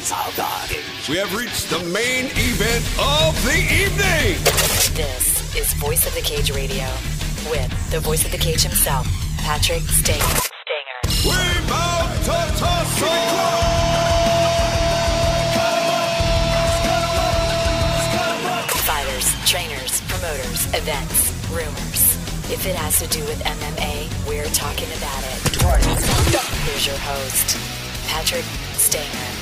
We have reached the main event of the evening. This is Voice of the Cage Radio with the voice of the cage himself, Patrick Stanger. We're about to tussle. Fighters, trainers, promoters, events, rumors. If it has to do with MMA, we're talking about it. Here's your host, Patrick Stanger.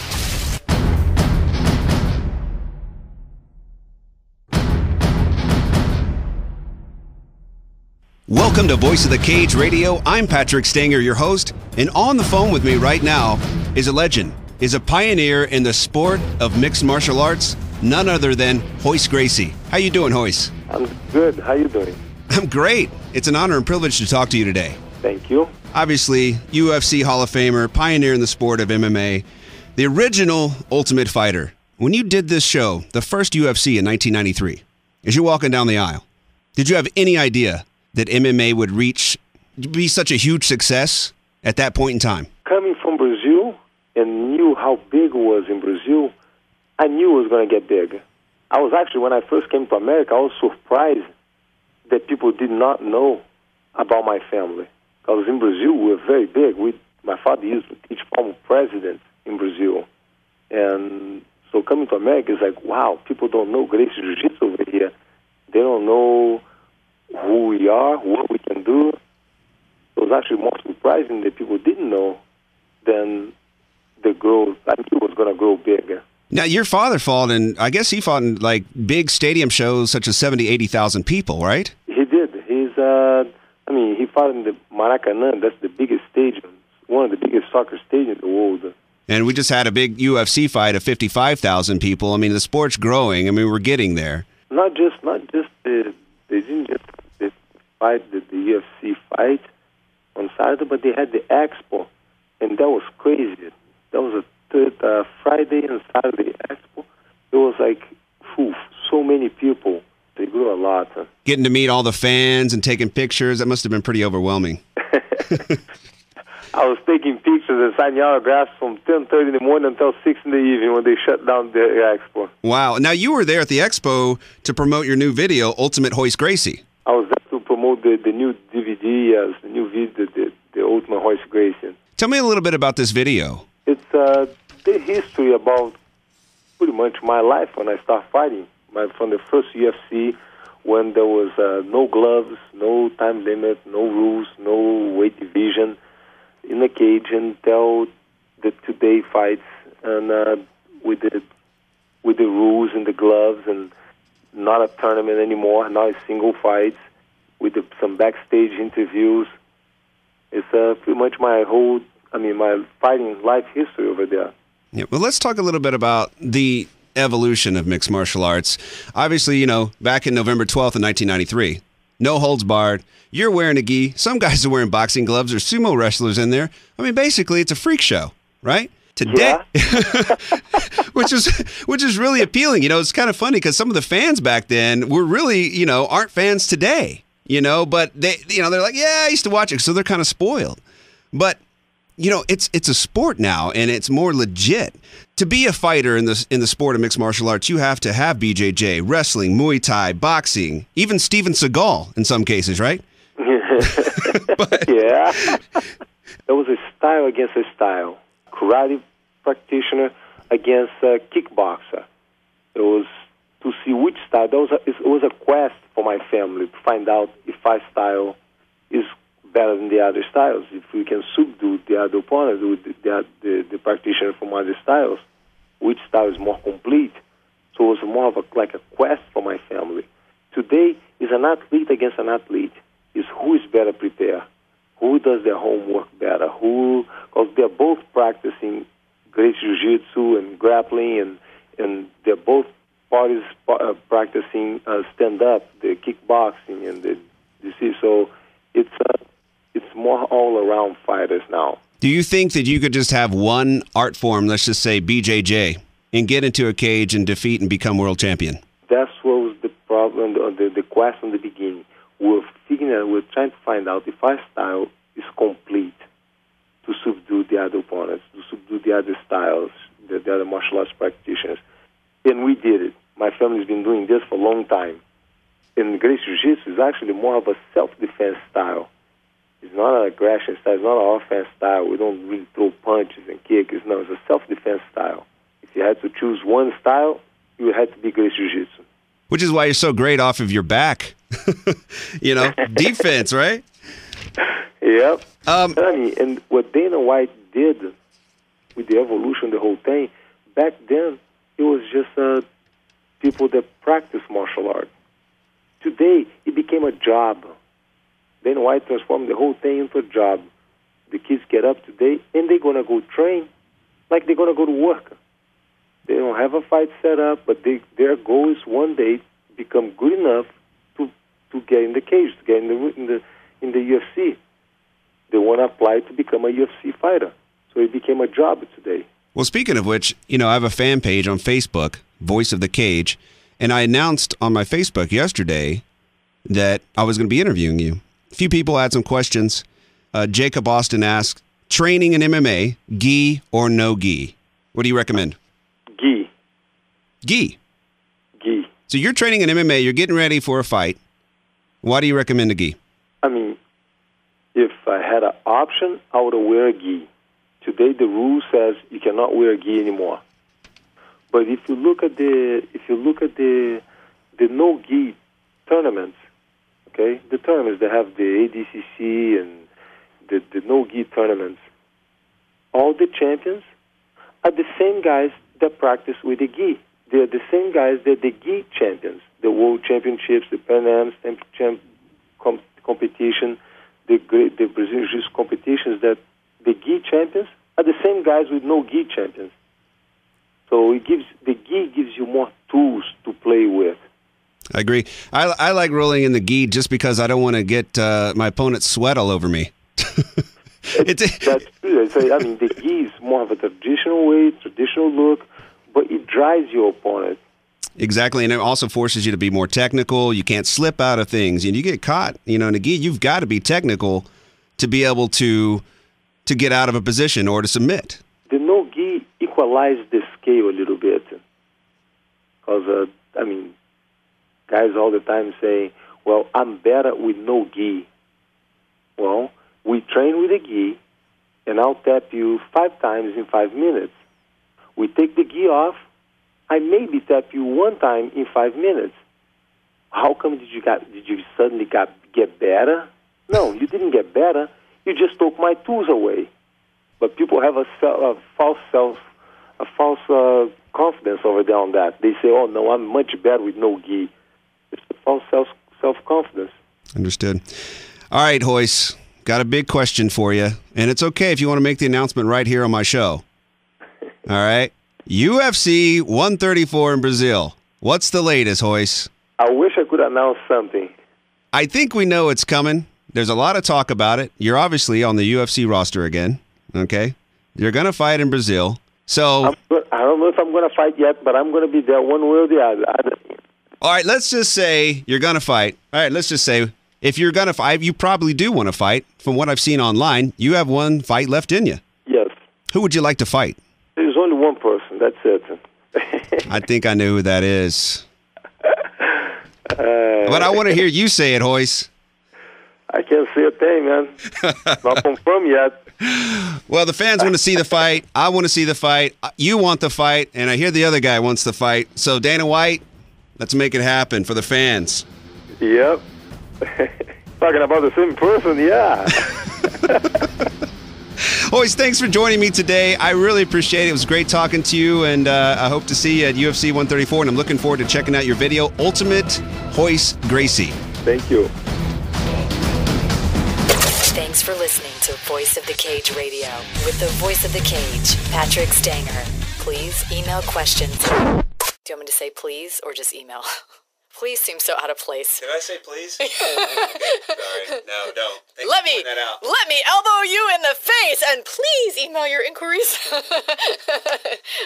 Welcome to Voice of the Cage Radio. I'm Patrick Stanger, your host, and on the phone with me right now is a legend, is a pioneer in the sport of mixed martial arts, none other than Royce Gracie. How you doing, Royce? I'm good. How you doing? I'm great. It's an honor and privilege to talk to you today. Thank you. Obviously, UFC Hall of Famer, pioneer in the sport of MMA, the original Ultimate Fighter. When you did this show, the first UFC in 1993, as you're walking down the aisle, did you have any idea that MMA would be such a huge success at that point in time? Coming from Brazil and knew how big it was in Brazil, I knew it was going to get big. I was actually, when I first came to America, I was surprised that people did not know about my family. Because in Brazil, we were very big. My father used to teach former presidents in Brazil. And so coming to America is like, wow, people don't know Gracie Jiu-Jitsu over here. They don't know who we are, what we can do. It was actually more surprising that people didn't know than the growth. I knew it was going to grow bigger. Now, your father fought in, I guess he fought in like big stadium shows such as 70,000, 80,000 people, right? He did. He fought in the Maracanã. That's the biggest stadium, one of the biggest soccer stadiums in the world. And we just had a big UFC fight of 55,000 people. I mean, the sport's growing. I mean, we're getting there. Not just they didn't just fight the UFC fight on Saturday, but they had the expo, and that was crazy. That was a Friday and Saturday expo. It was like, so many people. They grew a lot. Getting to meet all the fans and taking pictures, that must have been pretty overwhelming. I was taking pictures and signing autographs from 10:30 in the morning until 6 in the evening when they shut down the expo. Wow. Now, you were there at the expo to promote your new video, Ultimate Royce Gracie. I was there to promote the new DVD, the new video, the Ultimate Royce Gracie. Tell me a little bit about this video. It's the history about pretty much my life when I started fighting. From the first UFC, when there was no gloves, no time limit, no rules, no weight division in the cage, until the today fights, and with the rules and the gloves, and not a tournament anymore, now it's single fights with some backstage interviews. It's pretty much my fighting life history over there. Yeah, well, let's talk a little bit about the evolution of mixed martial arts. Obviously, back in November 12th of 1993, no holds barred. You're wearing a gi. Some guys are wearing boxing gloves. There's sumo wrestlers in there. I mean, basically, it's a freak show, right? Today, yeah. which is really appealing. It's kind of funny because some of the fans back then were really, aren't fans today. But they're like, yeah, I used to watch it, so they're kind of spoiled. But it's a sport now, and it's more legit. To be a fighter in the sport of mixed martial arts, you have to have BJJ, wrestling, Muay Thai, boxing, even Steven Seagal in some cases, right? Yeah. There was a style against a style. Karate practitioner against a kickboxer. It was to see which style. It was a quest for my family to find out if my style is better than the other styles. If we can subdue the other opponent with the practitioner from other styles, which style is more complete. So it was more of a quest for my family. Today is an athlete against an athlete. Is who is better prepared, who does their homework better, because they're both practicing Gracie Jiu-Jitsu and grappling, and they're both parties practicing stand-up, the kickboxing, and so it's more all-around fighters now. Do you think that you could just have one art form, let's just say BJJ, and get into a cage and defeat and become world champion? That's what was the problem, the quest from the beginning. We're trying to find out if our style is complete to subdue the other opponents, to subdue the other styles, the other martial arts practitioners. And we did it. My family's been doing this for a long time. And Gracie Jiu-Jitsu is actually more of a self-defense style. It's not an aggression style. It's not an offense style. We don't really throw punches and kicks. No, it's a self-defense style. If you had to choose one style, you would have to be Gracie Jiu-Jitsu. Which is why you're so great off of your back. Defense, right? Yep. And what Dana White did with the evolution, the whole thing, back then, it was just people that practice martial art. Today, it became a job. Dana White transformed the whole thing into a job. The kids get up today, and they're going to go train like they're going to go to work. They don't have a fight set up, but their goal is one day become good enough to get in the cage, to get in the UFC. They want to apply to become a UFC fighter. So it became a job today. Well, speaking of which, I have a fan page on Facebook, Voice of the Cage, and I announced on my Facebook yesterday that I was going to be interviewing you. A few people had some questions. Jacob Austin asked, training in MMA, gi or no gi? What do you recommend? Gi. Gi? Gi. So you're training in MMA, you're getting ready for a fight. Why do you recommend a gi? I mean, if I had an option, I would wear a gi. Today the rule says you cannot wear a gi anymore. But if you look at the no gi tournaments, okay, the tournaments that have the ADCC and the no gi tournaments, all the champions are the same guys that practice with the gi. They're the same guys that the gi champions, the World Championships, the Pan Am competition, the Brazilian Jiu-Jitsu competitions, that the gi champions are the same guys with no gi champions. So the gi gives you more tools to play with. I agree. I like rolling in the gi just because I don't want to get my opponent's sweat all over me. That's true. The gi is more of a traditional way, traditional look, but it drives your opponent. Exactly, and it also forces you to be more technical. You can't slip out of things. And you get caught, in a gi, you've got to be technical to be able to get out of a position or to submit. The no gi equalized the scale a little bit. Because, guys all the time say, well, I'm better with no gi. Well, we train with a gi, and I'll tap you 5 times in 5 minutes. We take the gi off, I maybe tap you 1 time in 5 minutes. How come did you suddenly get better? No, you didn't get better. You just took my tools away. But people have a false confidence over there on that. They say, "Oh no, I'm much better with no gi." It's a false self-confidence. Understood. All right, Royce, got a big question for you, and it's okay if you want to make the announcement right here on my show. All right. UFC 134 in Brazil. What's the latest, Royce? I wish I could announce something. I think we know it's coming. There's a lot of talk about it. You're obviously on the UFC roster again, okay? You're going to fight in Brazil. So I don't know if I'm going to fight yet, but I'm going to be there one way or the other. All right, let's just say you're going to fight. All right, let's just say if you're going to fight, you probably do want to fight. From what I've seen online, you have one fight left in you. Yes. Who would you like to fight? There's only one person. That's it. I think I know who that is. But I want to hear you say it, Royce. I can't say a thing, man. Not confirmed yet. Well, the fans want to see the fight. I want to see the fight. You want the fight, and I hear the other guy wants the fight. So, Dana White, let's make it happen for the fans. Yep. Talking about the same person, yeah. Royce, thanks for joining me today. I really appreciate it. It was great talking to you, and I hope to see you at UFC 134, and I'm looking forward to checking out your video, Ultimate Royce Gracie. Thank you. Thanks for listening to Voice of the Cage Radio with the Voice of the Cage, Patrick Stanger. Please email questions. Do you want me to say please or just email? Please seems so out of place. Did I say please? Okay. Sorry. No, don't. Let me elbow you in the face and please email your inquiries.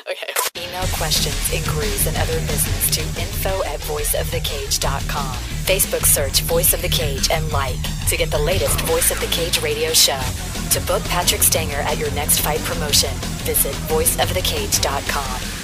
Okay. Email questions, inquiries, and other business to info@voiceofthecage.com. Facebook search Voice of the Cage and like to get the latest Voice of the Cage radio show. To book Patrick Stanger at your next fight promotion, visit voiceofthecage.com.